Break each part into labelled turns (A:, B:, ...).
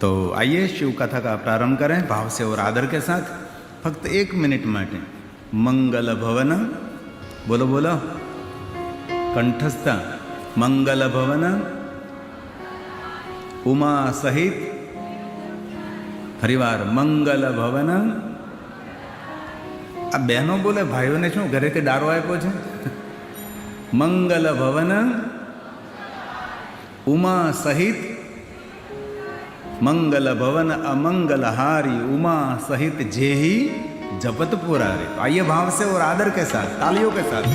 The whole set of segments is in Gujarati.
A: तो आइए शिव कथा का प्रारंभ करें भाव से और आदर के साथ। फक्त 1 मिनट माटे मंगल भवन, बोलो बोलो कंठस्थ, मंगल भवन उमा सहित, फरीवार मंगल भवन। आ बहनों बोले भाईओ ने शू घरे के डारो आप्यो छे? मंगल भवन उमा सहित, मंगल भवन अमंगल हारी उमा सहित जेही जपत पुरारे। तो आइए भाव से और आदर के साथ, तालियों के साथ।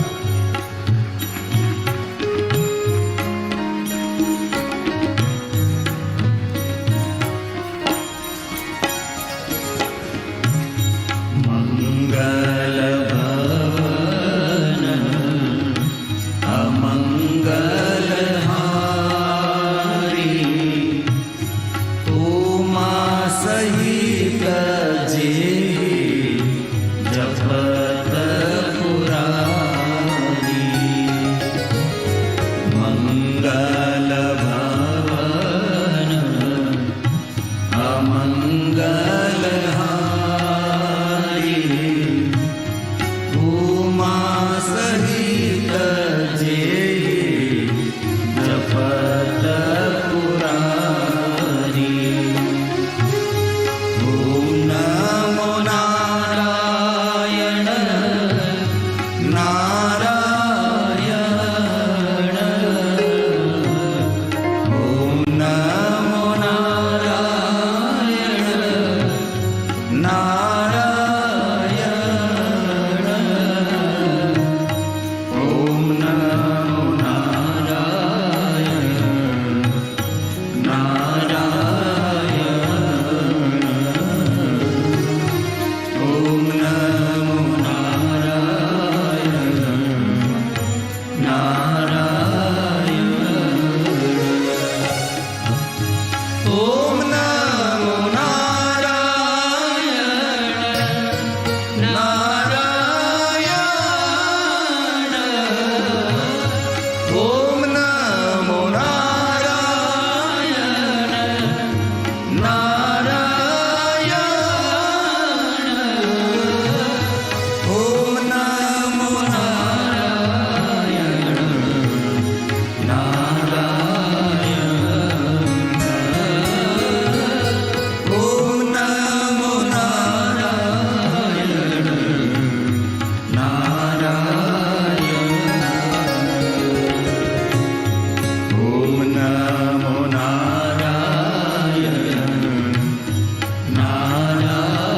A: मंगल भवन अमंगल हारी उमा सहित जेही जपत पुरारी। मंगल भवन अमंगल हारी उमा सहित जेही जपत पुरारी। ओम नमो नारायण नारायण। ओम नमो नारायण नारायण। ओम नमो नारायण नारायण। ओम नमो नारायण नारायण। ओम नमो नारायण नारायण। ओम नमो नारायण नारायण। ओम नमो नारायण नारायण। ओम नमो नारायण नारायण। ओम नमो नारायण नारायण।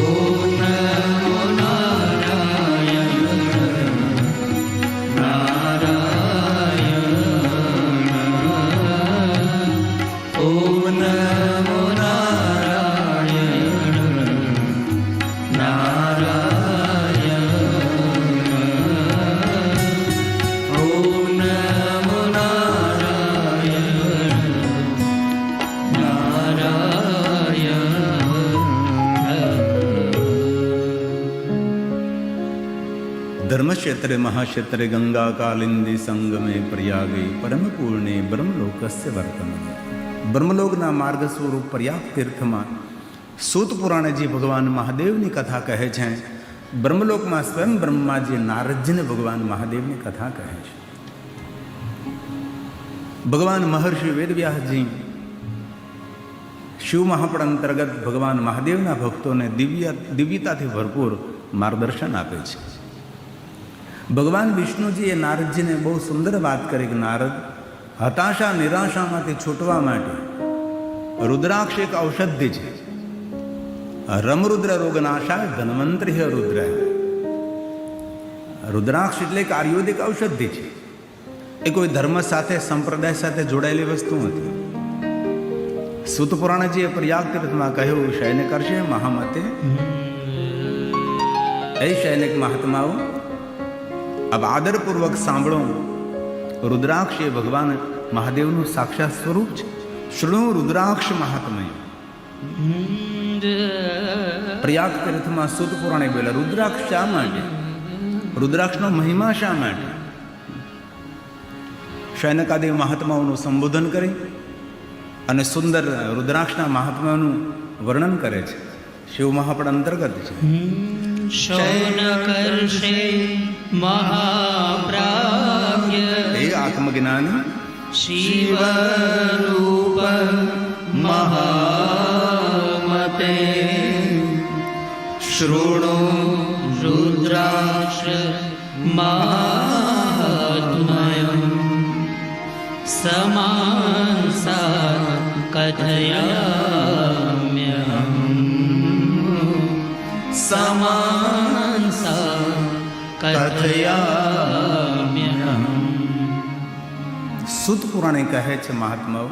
A: ओम नमो नारायण नारायण। ओम नमो नारायण नारायण। ओम नमो नारायण नारायण। धर्मक्षेत्रे महाक्षेत्रे गंगा कालिंदी संगमे प्रयागे परम पूर्णे ब्रह्मलोकस्य वर्तमान। ब्रह्मलोकना मार्ग स्वरूप प्रयाग तीर्थમાં सूत पुराणजी भगवान महादेवની कथा કહે છે। ब्रह्मलोकમાં स्वयं ब्रह्माજી नारदजीને भगवान महादेवની कथा કહે છે। भगवान महर्षि वेदव्यासजी शिव महापड़ अंतर्गत भगवान महादेवના ભક્તોને દિવ્યતાથી ભરપૂર માર્ગદર્શન આપે છે। ભગવાન વિષ્ણુજીએ નારદજીને બહુ સુંદર વાત કરી કે નારદ, હતાશા નિરાશામાંથી છૂટવા માટે રુદ્રાક્ષ એક ઔષધિ છે। રમરુદ્ર રોગનાશાય ધન્વંતરી રુદ્ર। રુદ્રાક્ષ એટલે એક આયુર્વેદિક ઔષધિ છે। એ કોઈ ધર્મ સાથે સંપ્રદાય સાથે જોડાયેલી વસ્તુ નથી। સૂત પુરાણજીએ પ્રયાગ તીર્થમાં કહ્યું, શયન કરશે મહામતે। એ શયનિક મહાત્માઓ, अब आदरपूर्वक सांभळो। रुद्राक्ष ए भगवान महादेवનું साक्षात स्वरूप છે। श्रृणु रुद्राक्ष महात्म्य। प्रयाग तीर्थમાં सूत पुराणे बोल्या रुद्राक्ष શા માટે? रुद्राक्षનો મહિમા શા માટે? શયનકાદી મહાત્માઓનું સંબોધન કરી અને સુંદર રુદ્રાક્ષના મહાત્માનું વર્ણન કરે છે. શિવ મહાપડ અંતર્ગત છે.
B: શૌનકર્ષે મહાપ્રાજ્ઞ
A: હે આત્મજ્ઞાની
B: શિવરૂપ મહામતે શૃણુ રુદ્રાક્ષ મહાત્મયં સમાંસા કથયામ્યહં સમાંસા કથયામ્યહં.
A: સુત પુરાણે કહે છે મહાત્માઓ,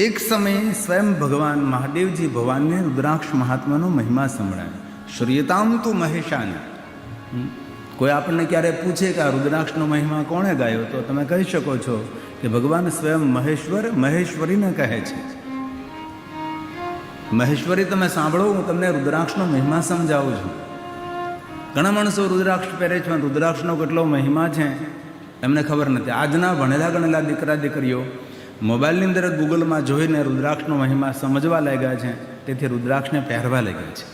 A: એક સમયે સ્વયં ભગવાન મહાદેવજી ભગવાનને રુદ્રાક્ષ મહાત્માનો મહિમા સંભળાય. શ્રૂયતામ તુ મહેશાન. કોઈ આપણને ક્યારે પૂછે કે આ રુદ્રાક્ષનો મહિમા કોણે ગાયો, તો તમે કહી શકો છો કે ભગવાન સ્વયં મહેશ્વર મહેશ્વરીને કહે છે. મહેશ્વરી તમે સાંભળો, હું તમને રુદ્રાક્ષનો મહિમા સમજાવું છું. ઘણા માણસો રુદ્રાક્ષ પહેરે છે, રુદ્રાક્ષનો કેટલો મહિમા છે એમને ખબર નથી. આજના ભણેલા ગણેલા દીકરા દીકરીઓ મોબાઈલની અંદર ગૂગલમાં જોઈને રુદ્રાક્ષનો મહિમા સમજવા લાગ્યા છે, તેથી રુદ્રાક્ષને પહેરવા લાગ્યા છે.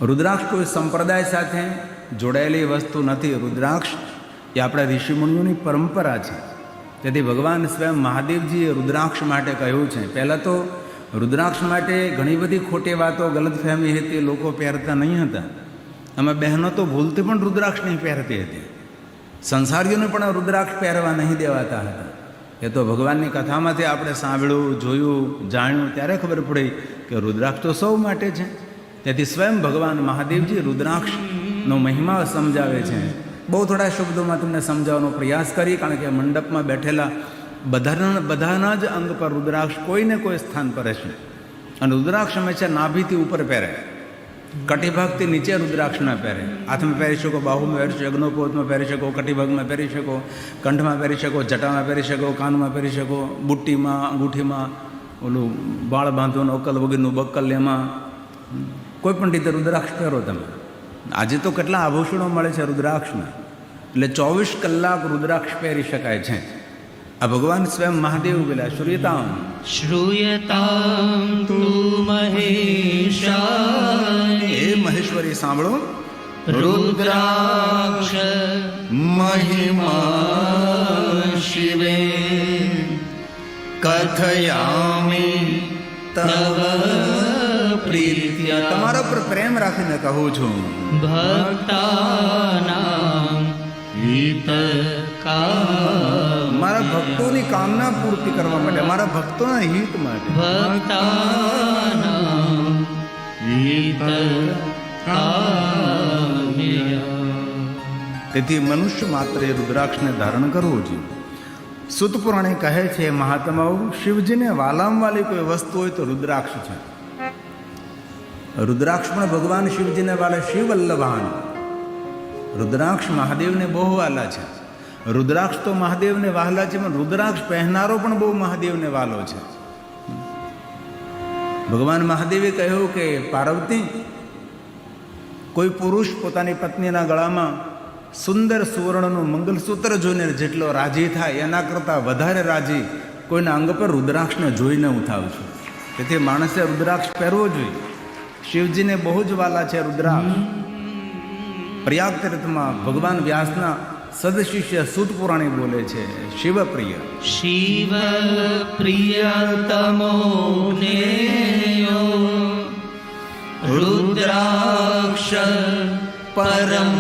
A: રુદ્રાક્ષ કોઈ સંપ્રદાય સાથે જોડાયેલી વસ્તુ નથી. રુદ્રાક્ષ એ આપણા ઋષિમુનિઓની પરંપરા છે. તેથી ભગવાન સ્વયં મહાદેવજીએ રુદ્રાક્ષ માટે કહ્યું છે. પહેલાં તો રુદ્રાક્ષ માટે ઘણી બધી ખોટી વાતો, ગલતફહેમી હતી, લોકો પહેરતા નહીં હતા. અમે બહેનો તો ભૂલથી પણ રુદ્રાક્ષ નહીં પહેરતી હતી. સંસારીઓને પણ રુદ્રાક્ષ પહેરવા નહીં દેવાતા હતા. એ તો ભગવાનની કથામાંથી આપણે સાંભળ્યું, જોયું, જાણ્યું ત્યારે ખબર પડી કે રુદ્રાક્ષ તો સૌ માટે છે. તેથી સ્વયં ભગવાન મહાદેવજી રુદ્રાક્ષનો મહિમા સમજાવે છે. બહુ થોડા શબ્દોમાં તમને સમજાવવાનો પ્રયાસ કરી, કારણ કે મંડપમાં બેઠેલા બધાના જ અંગ પર રુદ્રાક્ષ કોઈને કોઈ સ્થાન પર હશે. અને રુદ્રાક્ષ હંમેશા નાભીથી ઉપર પહેરે, કટિભાગથી નીચે રુદ્રાક્ષ ના પહેરે. હાથમાં પહેરી શકો, બાહુમાં પહેરી શકો, અગ્નોપોતમાં પહેરી શકો, કટિભાગમાં પહેરી શકો, કંઠમાં પહેરી શકો, જટામાં પહેરી શકો, કાનમાં પહેરી શકો, બુટ્ટીમાં, અંગૂઠીમાં, ઓલું બાળ બાંધવાનું અક્કલ વગેરેનું બક્કલ, એમાં કોઈ પણ રીતે રુદ્રાક્ષ પહેરો તમે. આજે તો કેટલા આભૂષણો મળે છે રુદ્રાક્ષના, એટલે 24 કલાક રુદ્રાક્ષ પહેરી શકાય છે. આ ભગવાન સ્વયં મહાદેવ બોલ્યા, શ્રૂયતામ
B: શ્રૂયતામ તુ મહેશાન.
A: હે મહેશ્વરી સાંભળો,
B: રુદ્રાક્ષ મહિમા શિવે કથયામિ તવ પ્રીત્યા.
A: તમારા પર પ્રેમ રાખીને કહું છું.
B: ભક્તાનાં હિતકામ.
A: મારા ભક્તોની કામના પૂર્તિ કરવા માટે, મારા ભક્તોના હિત માટે.
B: ભક્તાનાં હિતકામ્ય.
A: તેથી મનુષ્ય માત્ર એ રુદ્રાક્ષને ધારણ કરવું જોઈએ. સુત પુરાણે કહે છે મહાત્માઓ, શિવજીને વાલામાં વાલી કોઈ વસ્તુ હોય તો રુદ્રાક્ષ છે. રુદ્રાક્ષ પણ ભગવાન શિવજીને વાલે શિવવલ્લભાન. રુદ્રાક્ષ મહાદેવને બહુ વાલા છે. રુદ્રાક્ષ તો મહાદેવને વહાલા છે, પણ રુદ્રાક્ષ પહેરનારો પણ બહુ મહાદેવને વાલો છે. ભગવાન મહાદેવે કહ્યું કે પાર્વતી, કોઈ પુરુષ પોતાની પત્નીના ગળામાં સુંદર સુવર્ણનું મંગલસૂત્ર જોઈને જેટલો રાજી થાય, એના કરતાં વધારે રાજી કોઈના અંગ પર રુદ્રાક્ષને જોઈને હું થાઉં છું. તેથી માણસે રુદ્રાક્ષ પહેરવો જોઈએ. શિવજીને બહુ જ વાલા છે રુદ્રાક્ષ. પ્રયાગ તીર્થમાં ભગવાન વ્યાસના સદશિષ્ય સુત પુરાણી બોલે છે, શિવપ્રિય
B: શિવ પ્રિયતમો નેયો રુદ્રાક્ષ પરમ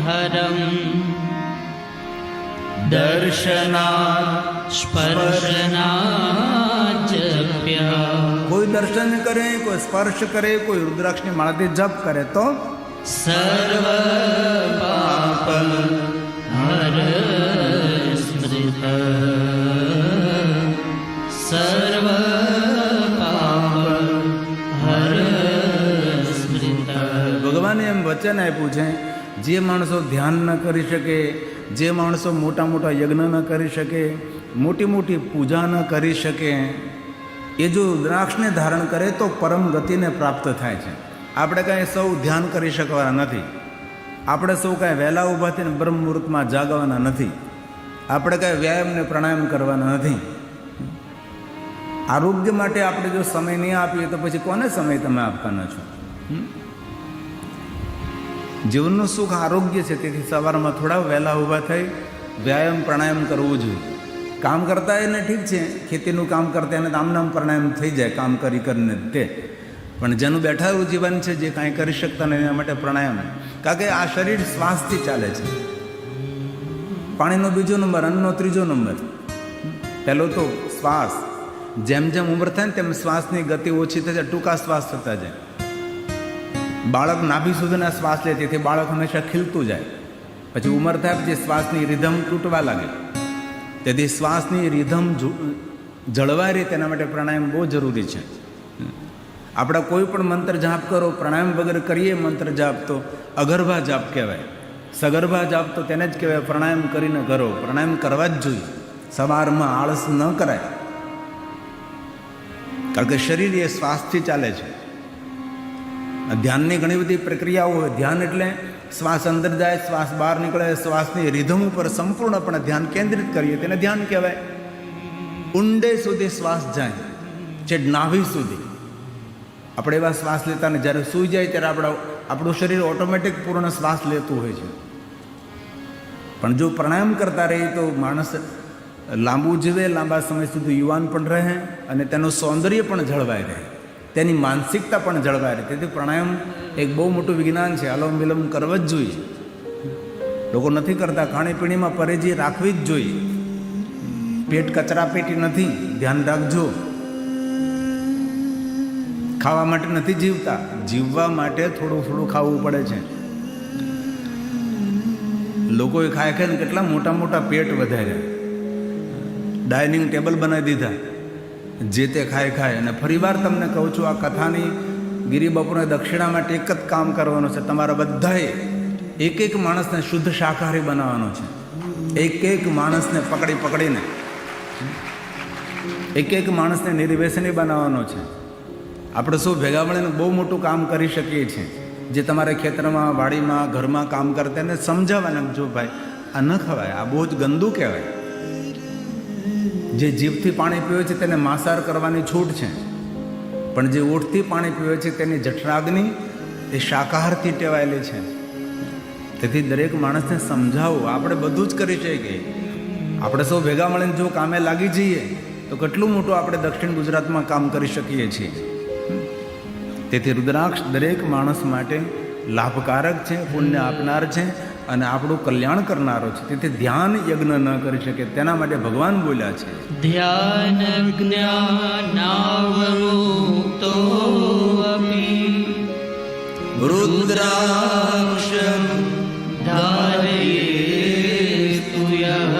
B: હરમ દર્શના સ્પર્શના જપ્યા.
A: કોઈ દર્શન કરે, કોઈ સ્પર્શ કરે, કોઈ રુદ્રાક્ષની માળાથી જપ કરે તો
B: સર્વ પાપ હર સ્મૃત. સર્વ પાપ હર સ્મૃત.
A: ભગવાને એમ વચન આપ્યું છે, જે માણસો ધ્યાન ન કરી શકે, જે માણસો મોટા મોટા યજ્ઞ ન કરી શકે, મોટી મોટી પૂજા ન કરી શકે, એ જો રુદ્રાક્ષને ધારણ કરે તો પરમ ગતિને પ્રાપ્ત થાય છે. આપણે કાંઈ સૌ ધ્યાન કરી શકવાના નથી. આપણે સૌ કાંઈ વહેલા ઊભા થઈને બ્રહ્મ મુહૂર્તમાં જાગવાના નથી. આપણે કાંઈ વ્યાયામ ને પ્રાણાયામ કરવાના નથી. આરોગ્ય માટે આપણે જો સમય નહીં આપીએ તો પછી કોને સમય તમે આપવાના છો? જીવનનું સુખ આરોગ્ય છે. તેથી સવારમાં થોડા વહેલા ઊભા થઈ વ્યાયામ પ્રાણાયામ કરવું જોઈએ. કામ કરતા એને ઠીક છે, ખેતીનું કામ કરતા એને આમનામ પ્રાણાયામ થઈ જાય કામ કરી કરીને તે, પણ જેનું બેઠાયું જીવન છે, જે કાંઈ કરી શકતા નહીં એના માટે પ્રાણાયામ. કારણ કે આ શરીર શ્વાસથી ચાલે છે. પાણીનો બીજો નંબર, અન્નનો ત્રીજો નંબર. પહેલો તો શ્વાસ. જેમ જેમ ઉંમર થાય ને તેમ શ્વાસની ગતિ ઓછી થઈ જાય, ટૂંકા શ્વાસ થતા જાય. બાળક નાભી સુધીના શ્વાસ લે, તેથી બાળક હંમેશા ખીલતું જાય. પછી ઉંમર થાય પછી શ્વાસની રિધમ તૂટવા લાગે. તેથી શ્વાસની રિધમ જળવાય રહે તેના માટે પ્રાણાયામ બહુ જરૂરી છે. આપણા કોઈ પણ મંત્ર જાપ કરો, પ્રાણાયામ વગર કરીએ મંત્ર જાપ તો અગર્ભા જાપ કહેવાય. સગર્ભા જાપ તો તેને જ કહેવાય પ્રાણાયામ કરીને કરો. પ્રાણાયામ કરવા જ જોઈએ. સવારમાં આળસ ન કરાય, કારણ કે શરીર એ શ્વાસથી ચાલે છે. ધ્યાનની ઘણી બધી પ્રક્રિયાઓ હોય. ધ્યાન એટલે શ્વાસ અંદર જાય, શ્વાસ બહાર નીકળે, શ્વાસની રિધમ ઉપર સંપૂર્ણપણે ધ્યાન કેન્દ્રિત કરીએ તેને ધ્યાન કહેવાય. ઊંડે સુધી શ્વાસ જાય છે, નાભી સુધી. આપણે એવા શ્વાસ લેતા ને જ્યારે સૂઈ જાય ત્યારે આપણું શરીર ઓટોમેટિક પૂર્ણ શ્વાસ લેતું હોય છે. પણ જો પ્રાણાયામ કરતા રહીએ તો માણસ લાંબુ જીવે, લાંબા સમય સુધી યુવાન પણ રહે અને તેનું સૌંદર્ય પણ જળવાઈ રહે, તેની માનસિકતા પણ જળવાઈ રહે. તેથી પ્રાણાયામ એક બહુ મોટું વિજ્ઞાન છે. અલોમ વિલોમ કરવા જ જોઈએ. લોકો નથી કરતા. ખાણીપીણીમાં પરેજી રાખવી જ જોઈએ. પેટ કચરાપેટી નથી, ધ્યાન રાખજો. ખાવા માટે નથી જીવતા, જીવવા માટે થોડું થોડું ખાવું પડે છે. લોકોએ ખાય ખાઈને કેટલા મોટા મોટા પેટ વધાર્યા, ડાઇનિંગ ટેબલ બનાવી દીધા, જે તે ખાય ખાય. અને ફરીવાર તમને કહું છું, આ કથાની ગિરી બપોરે દક્ષિણા માટે એક જ કામ કરવાનું છે. તમારા બધાએ એક એક માણસને શુદ્ધ શાકાહારી બનાવવાનો છે. એક એક માણસને પકડીને એક એક માણસને નિર્વ્યસની બનાવવાનો છે. આપણે શું ભેગા મળીને બહુ મોટું કામ કરી શકીએ છીએ. જે તમારે ખેતરમાં, વાડીમાં, ઘરમાં કામ કરતા એને સમજાવવાના, જો ભાઈ આ ન ખવાય, આ બહુ જ ગંદુ કહેવાય. જે જીભથી પાણી પીવે છે તેને માંસાહાર કરવાની છૂટ છે, પણ જે ઓઠથી પાણી પીવે છે તેની જઠરાગ્નિ એ શાકાહારથી ટેવાયેલી છે. તેથી દરેક માણસને સમજાવો. આપણે બધું જ કરી શકીએ. આપણે સૌ ભેગા મળીને જો કામે લાગી જઈએ તો કેટલું મોટું આપણે દક્ષિણ ગુજરાતમાં કામ કરી શકીએ છીએ. તેથી રુદ્રાક્ષ દરેક માણસ માટે લાભકારક છે, પુણ્ય આપનાર છે અને આપણું કલ્યાણ કરનારો છે. તેથી ધ્યાન યજ્ઞ ન કરી શકે તેના માટે ભગવાન બોલ્યા છે,
B: ધ્યાન જ્ઞાનાવમુક્તો અપી
A: રુદ્રાક્ષ
B: ધારયેતુ યઃ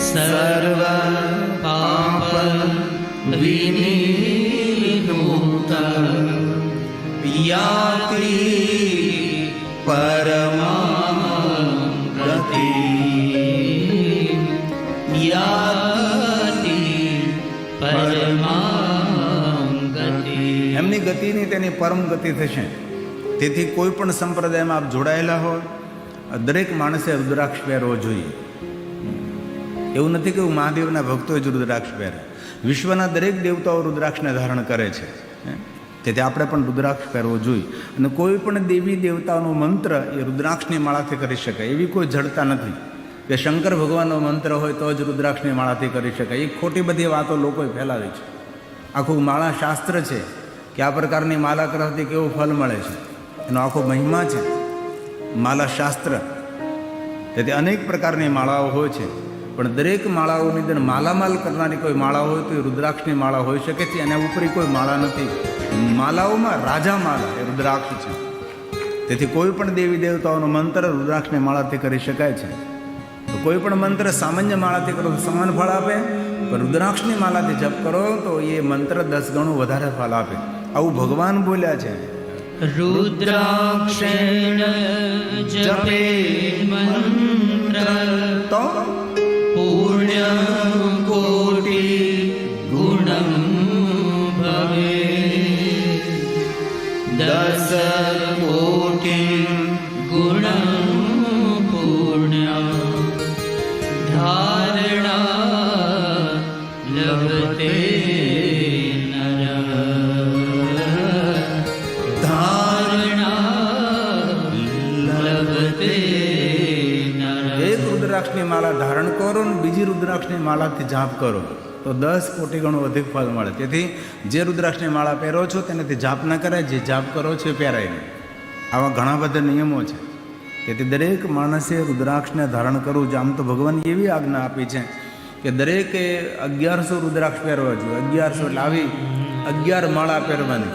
B: સર્વ પાપ વિનિર્મુક્ત યાતિ પરમાં ગતિ યાતિ પરમાં ગતિ.
A: એમની ગતિની તેની પરમ ગતિ થશે. તેથી કોઈ પણ સંપ્રદાયમાં આપ જોડાયેલા હોય, દરેક માણસે રુદ્રાક્ષ પહેરવો જોઈએ. એવું નથી કે મહાદેવના ભક્તો જ રુદ્રાક્ષ પહેરે. વિશ્વના દરેક દેવતાઓ રુદ્રાક્ષને ધારણ કરે છે. તેથી આપણે પણ રુદ્રાક્ષ પહેરવો જોઈએ. અને કોઈ પણ દેવી દેવતાનો મંત્ર એ રુદ્રાક્ષની માળાથી કરી શકાય એવી કોઈ જડતા નથી કે શંકર ભગવાનનો મંત્ર હોય તો જ રુદ્રાક્ષની માળાથી કરી શકાય. એ ખોટી બધી વાતો લોકોએ ફેલાવી છે. આખું માળા શાસ્ત્ર છે કે આ પ્રકારની માળા કરવાથી કેવું ફલ મળે છે, એનો આખો મહિમા છે. માલા શાસ્ત્ર. તેથી અનેક પ્રકારની માળાઓ હોય છે, પણ દરેક માળાઓની અંદર માલામાલ કરનારી કોઈ માળા હોય તો એ રુદ્રાક્ષની માળા હોઈ શકે છે. એના ઉપરી કોઈ માળા નથી. માલાઓમાં રાજા માલા એ રુદ્રાક્ષ છે. તેથી કોઈ પણ દેવી દેવતાઓનો મંત્ર રુદ્રાક્ષની માળાથી કરી શકાય છે. તો કોઈ પણ મંત્ર સામાન્ય માળાથી કરો તો સમાન ફળ આપે, પણ રુદ્રાક્ષની માળાથી જપ કરો તો એ મંત્ર 10 ગણું વધારે ફળ આપે. આવું ભગવાન બોલ્યા છે.
B: રુદ્રાક્ષેણ જપે મંત્ર
A: તો
B: પુણ્ય કોટિ ગુણમ ભવે 10 કોટિ ગુણમ પુણ્ય
A: ને બીજી રુદ્રાક્ષની માળાથી જાપ કરો તો 10 કોટી ગણું અધિક ફળ મળે. તેથી જે રુદ્રાક્ષની માળા પહેરો છો તેનાથી જાપ ના કરાય, જે જાપ કરો છો એ પહેરાય નહીં. આવા ઘણા બધા નિયમો છે. તેથી દરેક માણસે રુદ્રાક્ષને ધારણ કરવું છે. આમ તો ભગવાન એવી આજ્ઞા આપી છે કે દરેકે 1100 રુદ્રાક્ષ પહેરવા જોઈએ. 1100 એટલે આવી 11 માળા પહેરવાની.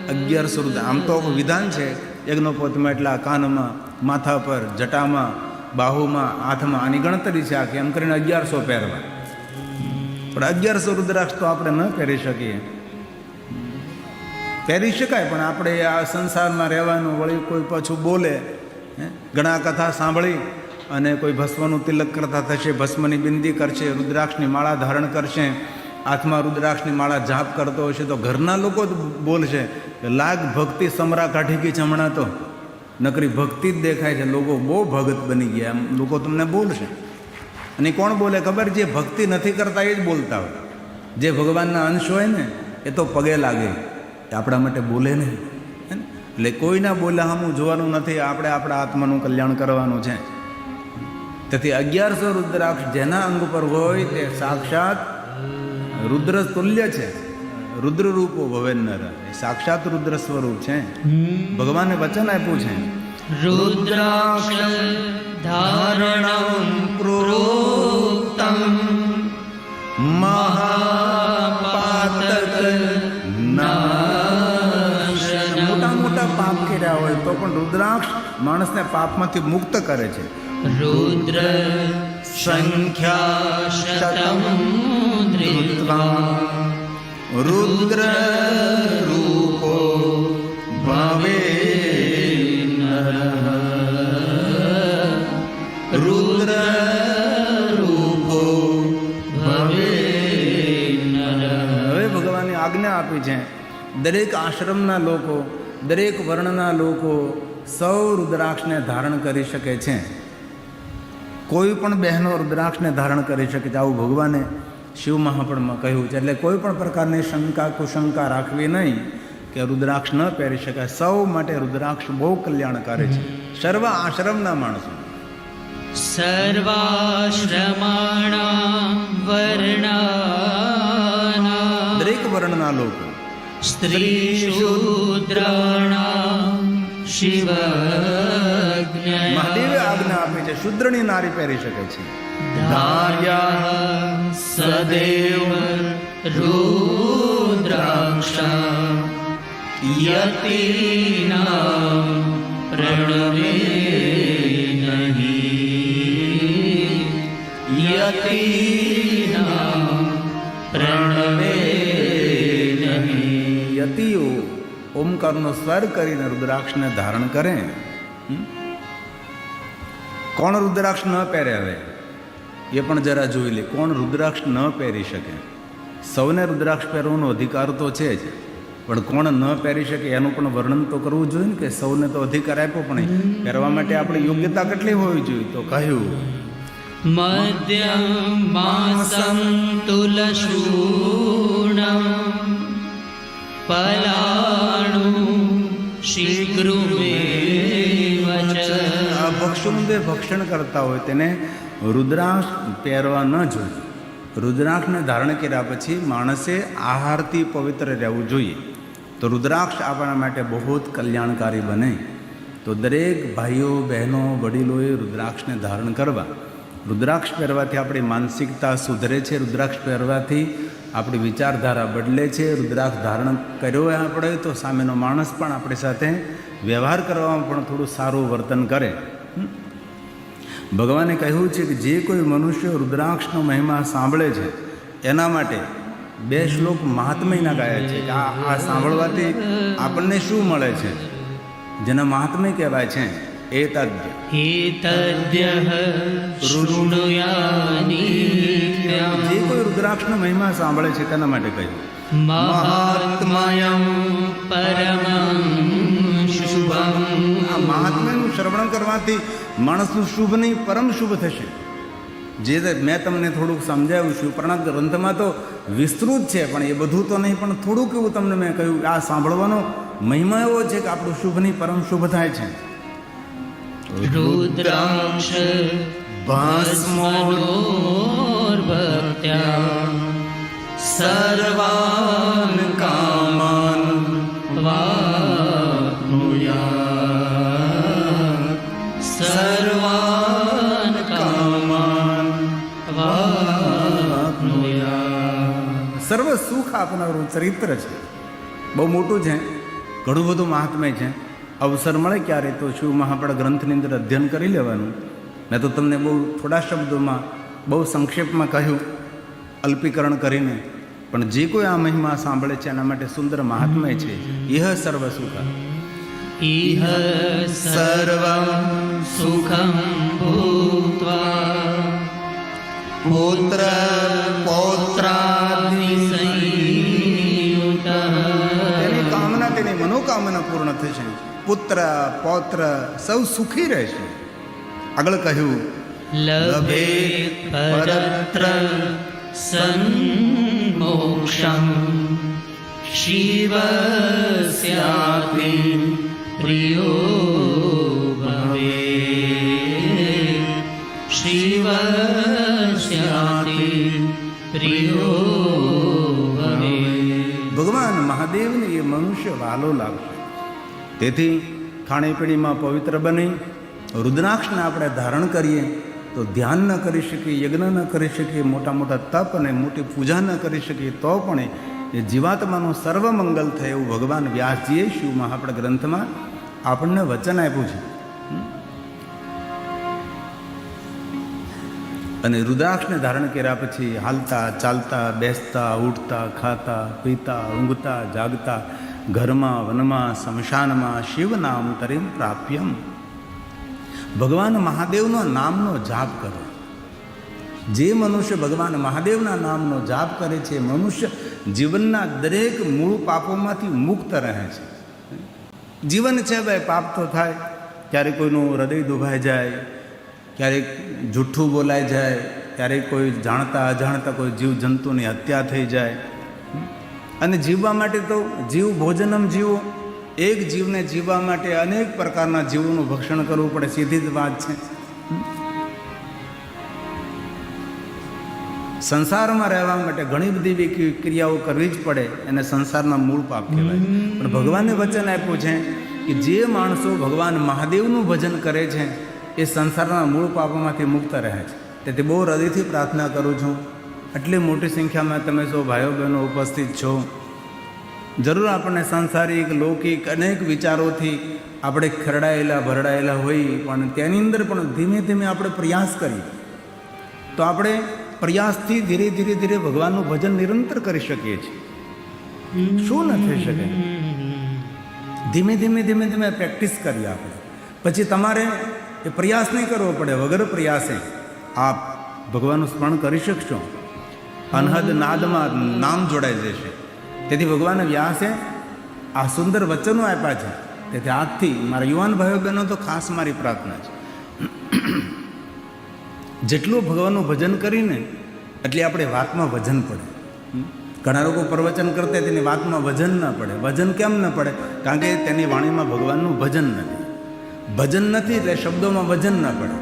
A: 1100 રુદ્રાક્ષ આમ તો વિધાન છે યજ્ઞોપોતમાં, એટલા કાનમાં, માથા પર, જટામાં, બાહુમાં, હાથમાં, આની ગણતરી છે આખી. એમ કરીને 1100 પહેરવા. પણ 1100 રુદ્રાક્ષ તો આપણે ન પહેરી શકીએ. પહેરી શકાય પણ આપણે આ સંસારમાં રહેવાનું, વળી કોઈ પાછું બોલે, ઘણા કથા સાંભળી અને કોઈ ભસ્મનું તિલક કરતા થશે, ભસ્મની બિંદી કરશે, રુદ્રાક્ષની માળા ધારણ કરશે, હાથમાં રુદ્રાક્ષની માળા જાપ કરતો હશે તો ઘરના લોકો જ બોલશે કે લાગ ભક્તિ સમરા કાઢી ગઈ છે હમણાં, તો નકરી ભક્તિ જ દેખાય છે, લોકો બહુ ભગત બની ગયા, એમ લોકો તમને બોલશે. અને કોણ બોલે ખબર? જે ભક્તિ નથી કરતા એ જ બોલતા હોય. જે ભગવાનના અંશ હોય ને એ તો પગે લાગે, એ આપણા માટે બોલે નહીં. એટલે કોઈના બોલ્યા હમું જોવાનું નથી, આપણે આપણા આત્માનું કલ્યાણ કરવાનું છે. તેથી 1100 રુદ્રાક્ષ જેના અંગ પર હોય તે સાક્ષાત રુદ્ર તુલ્ય છે. રુદ્ર રૂપો ભવે નર, સાક્ષાત રુદ્ર સ્વરૂપ છે. ભગવાને વચન આપ્યું છે
B: રુદ્રાક્ષ ધારણમ પ્રોક્તમ
A: મહાપાતક નાશનમ. મોટા મોટા પાપ કર્યા હોય તો પણ રુદ્રાક્ષ માણસને પાપમાંથી મુક્ત કરે છે.
B: રુદ્ર સંખ્યા શતમ ધૃત્વા
A: રુદ્ર રૂપો ભવે નરઃ. રુદ્ર રૂપો ભવે નરઃ. હવે ભગવાનની આજ્ઞા આપી છે દરેક આશ્રમના લોકો, દરેક વર્ણના લોકો સૌ રુદ્રાક્ષને ધારણ કરી શકે છે. કોઈ પણ બહેનો રુદ્રાક્ષને ધારણ કરી શકે છે, આવું ભગવાને શિવ મહાપુરાણમાં કહ્યું છે. એટલે કોઈ પણ પ્રકારની શંકા કુશંકા રાખવી નહીં કે રુદ્રાક્ષ ન પહેરી શકાય. સૌ માટે રુદ્રાક્ષ બહુ કલ્યાણકારી છે, સર્વ આશ્રમના માણસો.
B: સર્વાશ્રમાણાં વર્ણાનાં,
A: દરેક વર્ણના લોકો,
B: સ્ત્રી શૂદ્રાણાં શિવજ્ઞયા.
A: મહાદેવે આજ્ઞા આપી છે શુદ્રની નારી પહેરી શકે છે.
B: ધાર્યા સદેવ રુદ્રાક્ષા યતિનાં પ્રણવે નહીં, યતિનાં પ્રણવે નહીં.
A: યતિઓ ઓમકારનો સ્વર કરીને રુદ્રાક્ષને ધારણ કરે. કોણ રુદ્રાક્ષ ન પહેરે? હવે એ પણ જરા જોઈ લે, કોણ રુદ્રાક્ષ ન પહેરી શકે? સૌને રુદ્રાક્ષ પહેરવાનો અધિકાર તો છે જ, પણ કોણ ન પહેરી શકે એનું પણ વર્ણન તો કરવું જોઈએ ને, કે સૌને તો અધિકાર આપ્યો પણ પહેરવા માટે આપણી યોગ્યતા કેટલી હોવી જોઈએ? તો કહ્યું
B: મધ્યમ માસમ તુલશૂણમ પલાણુ શીઘ્રમેવ ચ.
A: આ ભક્ષુંદે ભક્ષણ કરતા હોય તેને રુદ્રાક્ષ પહેરવા ન જોઈએ. રુદ્રાક્ષને ધારણ કર્યા પછી માણસે આહારથી પવિત્ર રહેવું જોઈએ. તો રુદ્રાક્ષ આપણા માટે બહુ જ કલ્યાણકારી બને. તો દરેક ભાઈઓ બહેનો વડીલોએ રુદ્રાક્ષને ધારણ કરવા. રુદ્રાક્ષ પહેરવાથી આપણી માનસિકતા સુધરે છે, રુદ્રાક્ષ પહેરવાથી આપણી વિચારધારા બદલે છે. રુદ્રાક્ષ ધારણ કર્યો હોય આપણે તો સામેનો માણસ પણ આપણી સાથે વ્યવહાર કરવામાં પણ થોડું સારું વર્તન કરે. ભગવાને કહ્યું છે કે જે કોઈ મનુષ્ય રુદ્રાક્ષનો મહિમા સાંભળે છે એના માટે 2 શ્લોક મહાત્મ્યના ગાયા છે કે આ સાંભળવાથી આપણને શું મળે છે, જેના મહાત્મ્ય કહેવાય છે
B: એતદ્યઃ શૃણુયાનિત્યં.
A: જે કોઈ રુદ્રાક્ષનો મહિમા સાંભળે છે તેના માટે કહ્યું
B: મહાત્મયં પરમં શુભં.
A: આ મહાત્મ્યનું શ્રવણ કરવાથી માણસનું શુભ નહીં પરમ શુભ થશે. જે મેં તમને થોડુંક સમજાવ્યું છું, પ્રણામ ગ્રંથમાં તો વિસ્તૃત છે પણ એ બધું તો નહીં, પણ થોડુંક એવું તમને મેં કહ્યું. આ સાંભળવાનો મહિમા એવો છે કે આપણું શુભ નહીં પરમ શુભ થાય છે.
B: રુદ્રાક્ષ ભસ્મોર્ભક્ત્યા
A: સર્વાન કામાન
B: વાપ્નુયાત સર્વાન કામાન વાપ્નુયાત.
A: સર્વ સુખ આપનારું ચરિત્ર છે, બહુ મોટું છે, ઘણું બધું મહાત્મ્ય છે. અવસર મળે ક્યારે તો શિવ મહાપળ ગ્રંથની અંદર અધ્યયન કરી લેવાનું. મેં તો તમને બહુ થોડા શબ્દોમાં બહુ સંક્ષેપમાં કહ્યું, અલ્પીકરણ કરીને, પણ જે કોઈ આ મહિમા સાંભળે છે એના માટે સુંદર મહાત્મ્ય છે. ઇહ સર્વ સુખ
B: ઇહ સર્વં સુખં ભૂત્વા
A: પુત્ર
B: પૌત્રાદિસંયુતઃ.
A: તેની કામના, તેની મનોકામના પૂર્ણ થશે. પુત્ર પૌત્ર સૌ સુખી રહેશે. આગળ કહ્યું
B: લભેત પરત્ર સન્મોક્ષં શિવસ્યાપિ પ્રિયો ભવેત. શિવસ્યાપિ પ્રિયો ભવેત.
A: ભગવાન મહાદેવને એ મનુષ્ય વાલો લાગશે. તેથી ખાણીપીણીમાં પવિત્ર બની રુદ્રાક્ષને આપણે ધારણ કરીએ તો ધ્યાન ન કરી શકીએ, યજ્ઞ ન કરી શકીએ, મોટા મોટા તપ અને મોટી પૂજા ન કરી શકીએ, તો પણ એ જીવાત્માનું સર્વમંગલ થાય એવું ભગવાન વ્યાસજીએ શિવ મહાપળ ગ્રંથમાં આપણને વચન આપ્યું છે. અને રુદ્રાક્ષને ધારણ કર્યા પછી હાલતા ચાલતા, બેસતા, ઉઠતા, ખાતા, પીતા, ઊંઘતા, જાગતા, ઘરમાં, વનમાં, સ્મશાનમાં શિવ નામ તરીમ પ્રાપ્યમ. ભગવાન મહાદેવના નામનો જાપ કરો. જે મનુષ્ય ભગવાન મહાદેવના નામનો જાપ કરે છે, મનુષ્ય જીવનના દરેક મૂળ પાપોમાંથી મુક્ત રહે છે. જીવન છે ભાઈ, પાપ તો થાય, ક્યારેક કોઈનું હૃદય દુભાઈ જાય, ક્યારેક જૂઠ્ઠું બોલાઈ જાય, ક્યારેક કોઈ જાણતા અજાણતા કોઈ જીવજંતુની હત્યા થઈ જાય. અને જીવવા માટે તો જીવ ભોજનમ જીવો, એક જીવને જીવવા માટે અનેક પ્રકારના જીવોનું ભક્ષણ કરવું પડે, સીધી જ વાત છે. સંસારમાં રહેવા માટે ઘણી બધી ક્રિયાઓ કરવી જ પડે, એને સંસારના મૂળ પાપ કહેવાય. પણ ભગવાને વચન આપ્યું છે કે જે માણસો ભગવાન મહાદેવનું ભજન કરે છે એ સંસારના મૂળ પાપોમાંથી મુક્ત રહે છે. તેથી બહુ હૃદયથી પ્રાર્થના કરું છું, આટલી મોટી સંખ્યામાં તમે સૌ ભાઈઓ બહેનો ઉપસ્થિત છો. જરૂર આપણને સાંસારિક લૌકિક અનેક વિચારોથી આપણે ખરડાયેલા ભરડાયેલા હોઈએ, પણ તેની અંદર પણ ધીમે ધીમે આપણે પ્રયાસ કરીએ તો આપણે પ્રયાસથી ધીરે ધીરે ધીરે ભગવાનનું ભજન નિરંતર કરી શકીએ છીએ. શું ન થઈ શકે? ધીમે ધીમે ધીમે ધીમે પ્રેક્ટિસ કરીએ આપણે. પછી તમારે એ પ્રયાસ નહીં કરવો પડે, વગર પ્રયાસે આપ ભગવાનનું સ્મરણ કરી શકશો. અનહદ નાદમાં નામ જોડાઈ જશે. તેથી ભગવાન વ્યાસે આ સુંદર વચનો આપ્યા છે. તેથી આજથી મારા યુવાન ભાઈઓ બહેનો તો ખાસ મારી પ્રાર્થના છે, જેટલું ભગવાનનું ભજન કરીને એટલી આપણે વાતમાં વજન પડે. ઘણા લોકો પ્રવચન કરતા તેની વાતમાં વજન ન પડે. વજન કેમ ન પડે? કારણ કે તેની વાણીમાં ભગવાનનું ભજન નથી. ભજન નથી એટલે શબ્દોમાં વજન ન પડે.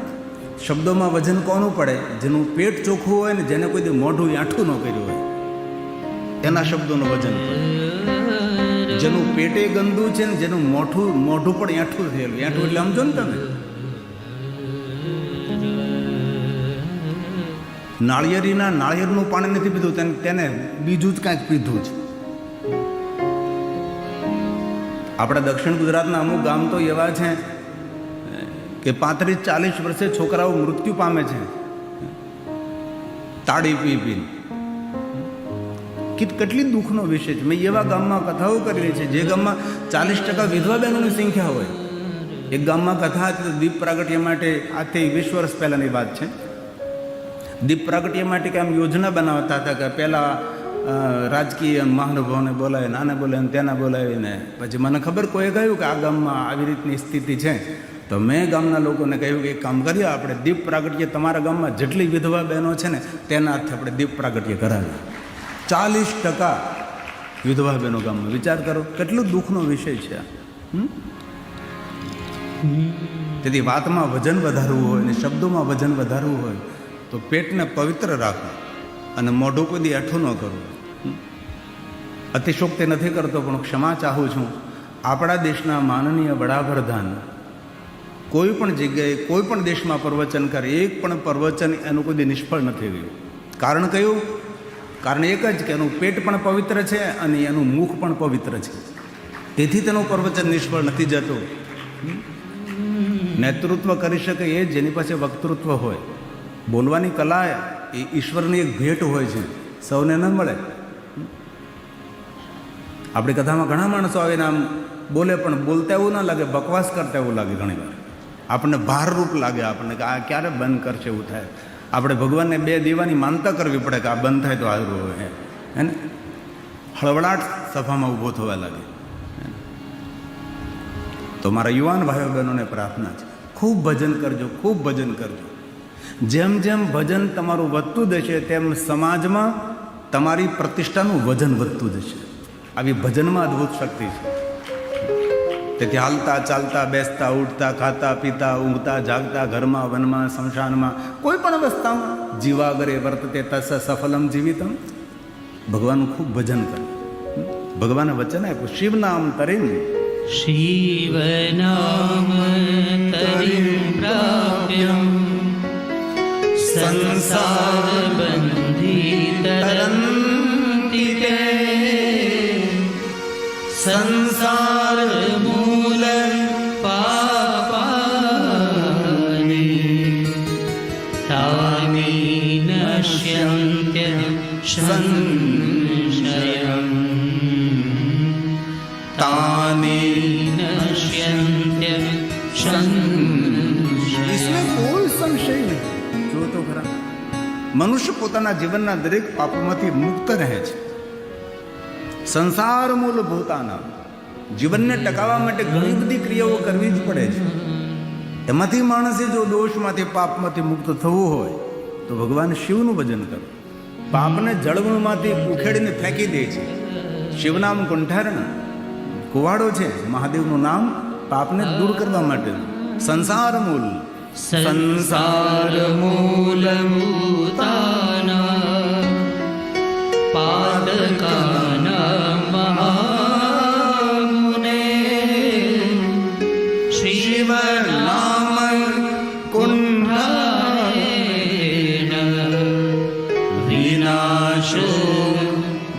A: શબ્દોમાં વજન કોનું પડે? જેનું પેટ ચોખ્ખું હોય ને, જેને કોઈ મોઢું યાઠું ન કર્યું હોય, એના શબ્દોનું વજન પડે. જેનું પેટે ગંદુ છે ને, જેનું મોઢું પણ યાઠું થયેલું, યાઠું એટલે સમજો ને તમે, નાળિયેરનું પાણી નથી પીધું, તેને બીજું જ કાંઈક પીધું છે. આપણા દક્ષિણ ગુજરાતના અમુક ગામ તો એવા છે કે 35-40 વર્ષે છોકરાઓ મૃત્યુ પામે છે તાળી પી પીને. કેટલી દુઃખનો વિષય છે. મેં એવા ગામમાં કથાઓ કરેલી છે જે ગામમાં 40% વિધવા બહેનોની સંખ્યા હોય. એક ગામમાં કથા હતી, દીપ પ્રાગટ્ય માટે, આજથી 20 વર્ષ પહેલાંની વાત છે. દીપ પ્રાગટ્ય માટે કે આમ યોજના બનાવતા હતા કે પહેલાં રાજકીય મહાનુભાવોને બોલાવીને, આને બોલાવીને, તેના બોલાવીને. પછી મને ખબર કોઈએ કહ્યું કે આ ગામમાં આવી રીતની સ્થિતિ છે, તો મેં ગામના લોકોને કહ્યું કે એક કામ કરીએ, આપણે દીપ પ્રાગટ્ય તમારા ગામમાં જેટલી વિધવા બહેનો છે ને તેના હાથે આપણે દીપ પ્રાગટ્ય કરાવીએ. 40% વિધવા બહેનો ગામમાં. વિચાર કરો કેટલો દુઃખનો વિષય છે આ. તેથી વાતમાં વજન વધારવું હોય અને શબ્દોમાં વજન વધારવું હોય તો પેટને પવિત્ર રાખવું અને મોઢું કોઈ દી એઠું ન કરવું. અતિશોક્તિ નથી કરતો, પણ ક્ષમા ચાહું છું. આપણા દેશના માનનીય વડાપ્રધાન કોઈ પણ જગ્યાએ કોઈ પણ દેશમાં પ્રવચન કરે, એક પણ પ્રવચન એનું કોઈ દી નિષ્ફળ નથી ગયું. કારણ કયું? કારણ એક જ કે એનું પેટ પણ પવિત્ર છે અને એનું મુખ પણ પવિત્ર છે. તેથી તેનું પ્રવચન નિષ્ફળ નથી જતું. નેતૃત્વ કરી શકે એ જેની પાસે વક્તૃત્વ હોય. બોલવાની કલા એ ઈશ્વરની એક ભેટ હોય છે, સૌને ન મળે. આપણી કથામાં ઘણા માણસો આવીને આમ બોલે, પણ બોલતા એવું ના લાગે, બકવાસ કરતા એવું લાગે. ઘણી વાર આપણને ભારરૂપ લાગે, આપણને કે આ ક્યારે બંધ કરશે એવું થાય. આપણે ભગવાનને 2 દીવાની માનતા કરવી પડે કે આ બંધ થાય તો સારું હોય. હે ને? હળવળાટ સભામાં ઊભો થવા લાગે. તો મારા યુવાન ભાઈઓ બહેનોને પ્રાર્થના છે, ખૂબ ભજન કરજો, ખૂબ ભજન કરજો. જેમ જેમ ભજન તમારું વધતું જશે તેમ સમાજમાં તમારી પ્રતિષ્ઠાનું વજન વધતું જશે. આવી ભજનમાં અદ્ભુત શક્તિ છે. તેથી હાલતા ચાલતા, બેસતા ઉઠતા, ખાતા પીતા, ઊંઘતા જાગતા, ઘરમાં વનમાં સ્મશાનમાં કોઈ પણ અવસ્થામાં જીવાગરે વર્તતે તસ સફલમ જીવિતમ. ભગવાનનું ખૂબ ભજન કરો. ભગવાને વચન આપ્યું, શિવ નામ તરીન
B: શિવ નામ તરીમ પ્રાપ્યમ સંસાર બંધી તરંતિ તે સંસાર મૂલ પાપાની તાની નશ્યંત્ય સંશયમ તાની નશ્યંત્ય સંશયમ.
A: इसमें કોઈ સંશય નહીં. જો તો ખરા, મનુષ્ય પોતાના જીવનના દરેક પાપોમાંથી મુક્ત રહે છે. સંસાર મૂળભૂતાના જીવનને ટકાવવા માટે ઘણી બધી ક્રિયાઓ કરવી જ પડે છે. એમાંથી માણસે જો દોષમાંથી પાપમાંથી મુક્ત થવું હોય તો ભગવાન શિવનું ભજન કરો. પાપને જળમાંથી ઉખેડીને ફેંકી દે છે. શિવનામ કુંઠારણ કુવાડો છે. મહાદેવનું નામ પાપને દૂર કરવા માટે. સંસાર મૂળ
B: સંસાર મૂલભૂતાના પાદકાના મહામુને શિવ નામ કુંઠારેણ વિનાશો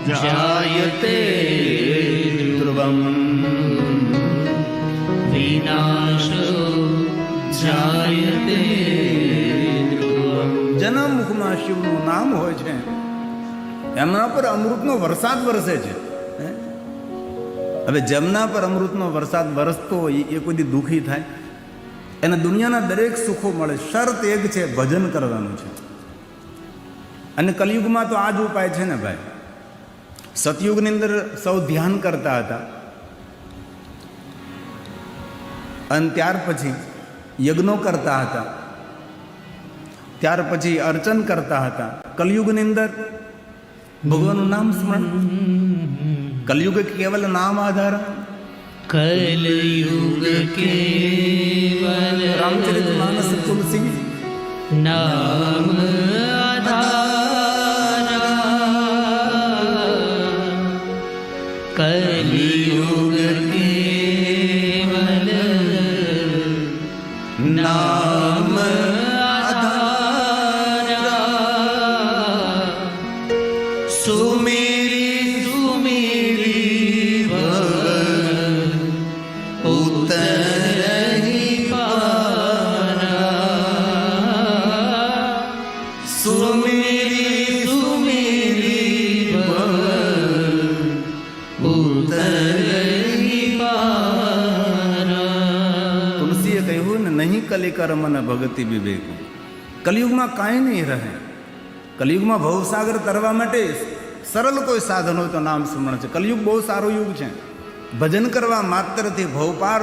B: જાયતે ધ્રુવમ. વિનાશો જાયતે ધ્રુવમ.
A: જેના મુખમાં શિવનું નામ હોય છે એમના પર અમૃતનો વરસાદ વરસે છે. હવે જેમના પર અમૃતનો વરસાદ વરસતો હોય એ કોઈ દી દુઃખી થાય? એને દુનિયાના દરેક સુખો મળે. શરત એક છે, ભજન કરવાનું છે. અને કલયુગમાં તો આ જ ઉપાય છે ને ભાઈ. સતયુગની અંદર સૌ ધ્યાન કરતા હતા અને ત્યાર પછી યજ્ઞો કરતા હતા, ત્યાર પછી અર્ચન કરતા હતા. કલયુગની અંદર ભગવાનનું નામ સ્મરણ. કલયુગ કેવલ નામ આધાર.
B: કલયુગ કેવલ
A: રામચરિત માનસ તુલસી
B: નામ આધારા. કલયુગ કેવલ નામ આધારા. સુમેરી સુમેરી ભવ ઉતરહી પારા. સુમેરી સુમેરી ભવ ઉતરહી પારા.
A: તુલસીએ કહ્યું ને, નહીં કલિકર મન ભગતિ વિવેક. કલયુગમાં કાંઈ નહીં રહે. કલયુગમાં ભવસાગર તરવા માટે સરળ કોઈ સાધન હોય તો નામ સ્મરણ છે. કલયુગ બહુ સારો યુગ છે. ભજન કરવા માત્રથી ભવપાર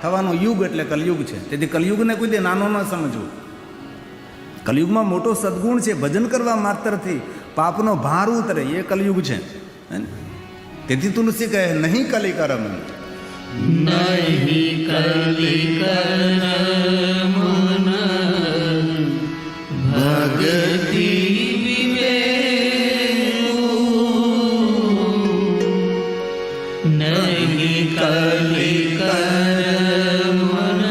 A: થવાનો યુગ એટલે કલયુગ છે. તેથી કલયુગને કોઈ દે નાનો ન સમજવું. કલયુગમાં મોટો સદગુણ છે. ભજન કરવા માત્રથી પાપનો ભાર ઉતરે એ કલયુગ છે. તેથી તુલસી કહે, નહીં કલિકર મન
B: नहीं कलिकर मन भगति विवेकु नहीं कलिकर मन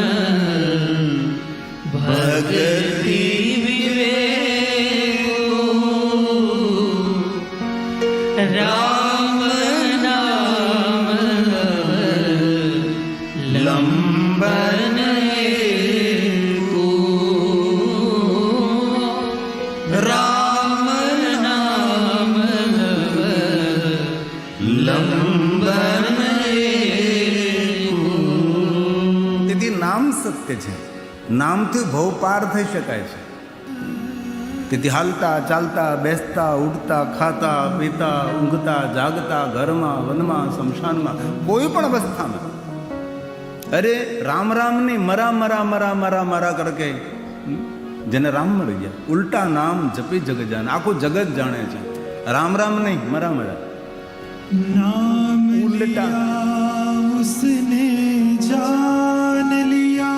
B: भगति विवेकु राम नाम लंबन हेतु राम नाम लंबन हेतु।
A: તેથી નામ સત્ય છે, નામથી ભવ પાર થઈ શકાય છે. તેથી હાલતા ચાલતા બેસતા ઉઠતા ખાતા પીતા ઊંઘતા જાગતા ઘરમાં વનમાં શમશાનમાં કોઈ પણ અવસ્થામાં અરે રામ રામ નહીં મરા મરા મરા મરા મરા કરકે જેને રામ મળી ગયા ઉલટા નામ જપી જગ જાણે આખું જગત જાણે છે. રામ રામ નહીં મરા મરા
C: नाम
A: उल्टा
C: उसने जान लिया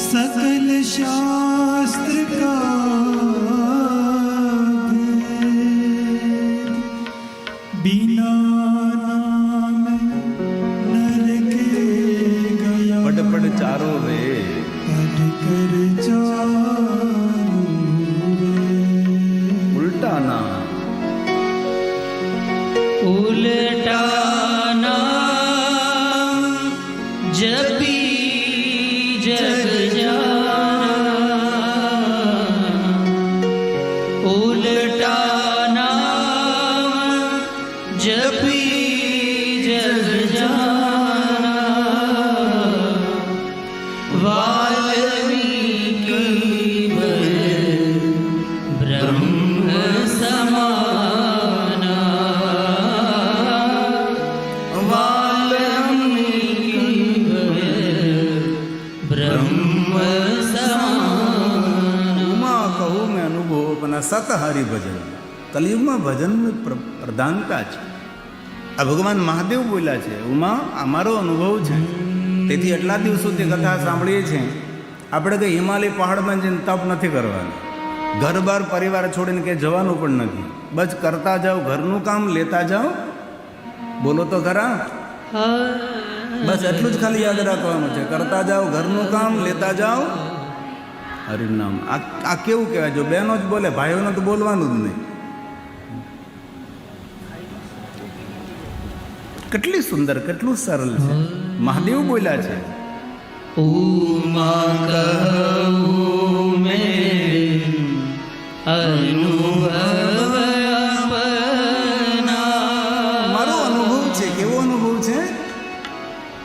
C: सकल शास्त्र का भेद। बिना नाम नरक गया
A: पट पट चारो वे
C: पट कर चारों वेद।
A: उल्टा नाम
B: उल्टा नाम जपी जग जाना उल्टा नाम जपी जग जाना वाल्मीकि ब्रह्म समाना
A: ઉમા કહું મેં અનુભવ પણ સત હરિ ભજન કલિયુગમાં ભજનની પ્રધાનતા છે. આ ભગવાન મહાદેવ બોલ્યા છે ઉમા અમારો અનુભવ છે. તેથી એટલા દિવસોથી કથા સાંભળીએ છીએ આપણે કંઈ હિમાલય પહાડમાં જઈને તપ નથી કરવાનું, ઘર બાર પરિવાર છોડીને કે જવાનું પણ નથી. બસ કરતા જાઓ, ઘરનું કામ લેતા જાઓ. બોલો તો ખરા, બસ એટલું જ ખાલી યાદ રાખવાનું છે. કરતા જાઓ, ઘરનું કામ લેતા જાઓ, હરિનામ. આ કેવું કહેવાય? જો બહેનો જ બોલે, ભાઈઓને તો બોલવાનું જ નહીં. કેટલી સુંદર, કેટલું સરળ છે. મહાદેવ બોલ્યા છે
B: ઉમા કહું મેં અનુભવ
A: મારો અનુભવ છે. કેવો અનુભવ છે?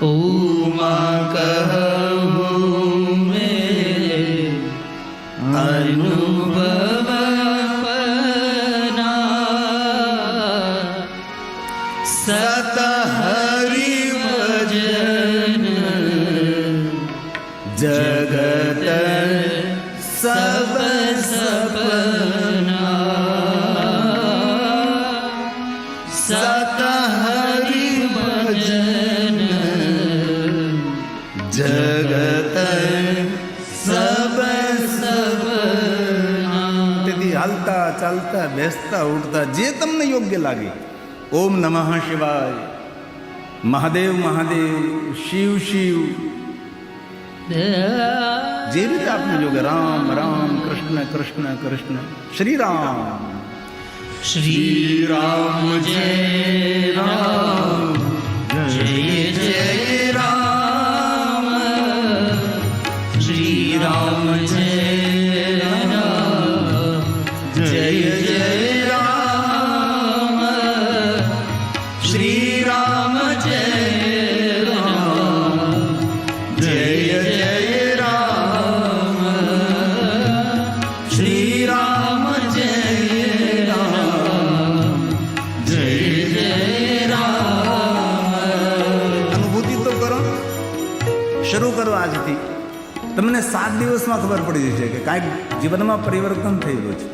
B: ઉમા કહું મેં અનુભવ સત હરિ ભજન
A: જગત
B: સબ સપના સત હરિ ભજન
A: જગત
B: સબ સપના.
A: તેથી હાલતા ચાલતા બેસતા ઉઠતા જે તમને યોગ્ય લાગે. ઓમ નમઃ શિવાય, મહાદેવ મહાદેવ, શિવ શિવ, જે રીતે આપને યોગ્ય. રામ રામ, કૃષ્ણ કૃષ્ણ કૃષ્ણ, શ્રી રામ.
B: શ્રી રામ જય રામ જય જય રામ શ્રી રામ જય રામ જય જય રામ શ્રી રામ જય રામ જય જય રામ શ્રી રામ જય રામ જય જય રામ.
A: અનુભૂતિ તો કરો, શરૂ કરો આજથી. તમને 7 દિવસમાં ખબર પડી જશે કે કાંઈક જીવનમાં પરિવર્તન થઈ ગયું છે.